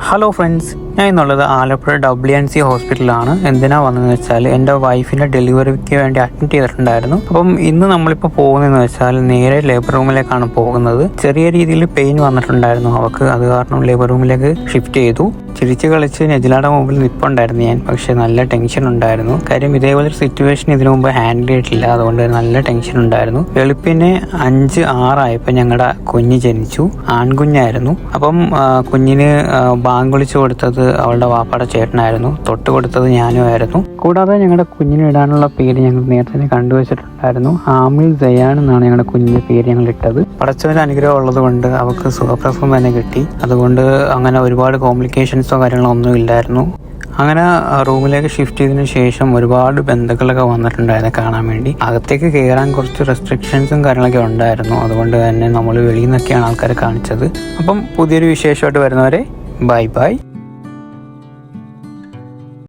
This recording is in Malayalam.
ഹലോ ഫ്രണ്ട്സ്, ഞാൻ ഇന്നുള്ളത് ആലപ്പുഴ WNC ഹോസ്പിറ്റലാണ്. എന്തിനാ വന്നതെന്ന് വെച്ചാൽ എൻ്റെ വൈഫിൻ്റെ ഡെലിവറിക്ക് വേണ്ടി അഡ്മിറ്റ് ചെയ്തിട്ടുണ്ടായിരുന്നു. അപ്പം ഇന്ന് നമ്മളിപ്പോൾ പോകുന്നതെന്ന് വെച്ചാൽ നേരെ ലേബർ റൂമിലേക്കാണ് പോകുന്നത്. ചെറിയ രീതിയിൽ പെയിൻ വന്നിട്ടുണ്ടായിരുന്നു അവൾക്ക്, അത് കാരണം ലേബർ റൂമിലേക്ക് ഷിഫ്റ്റ് ചെയ്തു. ചിരിച്ച് കളിച്ച് നെജിലയുടെ മുമ്പിൽ നിൽപ്പുണ്ടായിരുന്നു ഞാൻ, പക്ഷെ നല്ല ടെൻഷൻ ഉണ്ടായിരുന്നു. കാര്യം ഇതേപോലെ ഒരു സിറ്റുവേഷൻ ഇതിനു മുമ്പ് ഹാൻഡിൽ ചെയ്തിട്ടില്ല, അതുകൊണ്ട് നല്ല ടെൻഷൻ ഉണ്ടായിരുന്നു. വെളുപ്പിന് 5-6 ആയപ്പോൾ ഞങ്ങളുടെ കുഞ്ഞ് ജനിച്ചു, ആൺകുഞ്ഞായിരുന്നു. അപ്പം കുഞ്ഞിന് ബാങ്ക് വിളിച്ചു കൊടുത്തത് അവളുടെ വാപ്പാടെ ചേട്ടനായിരുന്നു, തൊട്ട് കൊടുത്തത് ഞാനുമായിരുന്നു. കൂടാതെ ഞങ്ങളുടെ കുഞ്ഞിന് ഇടാനുള്ള പേര് ഞങ്ങൾ നേരത്തെ കണ്ടുവച്ചിട്ടുണ്ടായിരുന്നു. ആമിൽ ജയാൻ എന്നാണ് ഞങ്ങളുടെ കുഞ്ഞിൻ്റെ പേര് ഞങ്ങൾ ഇട്ടത്. പടച്ചവൻ്റെ അനുഗ്രഹം ഉള്ളത് കൊണ്ട് അവൾക്ക് സുഖപ്രസവം തന്നെ കിട്ടി. അതുകൊണ്ട് അങ്ങനെ ഒരുപാട് കോംപ്ലിക്കേഷൻസോ കാര്യങ്ങളോ ഒന്നും ഇല്ലായിരുന്നു. അങ്ങനെ റൂമിലേക്ക് ഷിഫ്റ്റ് ചെയ്തതിനു ശേഷം ഒരുപാട് ബന്ധുക്കളൊക്കെ വന്നിട്ടുണ്ടായിരുന്നു കാണാൻ വേണ്ടി. അകത്തേക്ക് കയറാൻ കുറച്ച് റെസ്ട്രിക്ഷൻസും കാര്യങ്ങളൊക്കെ ഉണ്ടായിരുന്നു, അതുകൊണ്ട് തന്നെ നമ്മൾ വെളിയിൽ നിന്നൊക്കെയാണ് ആൾക്കാരെ കാണിച്ചത്. അപ്പം പുതിയൊരു വിശേഷമായിട്ട് വരുന്നവരെ ബൈ ബൈ.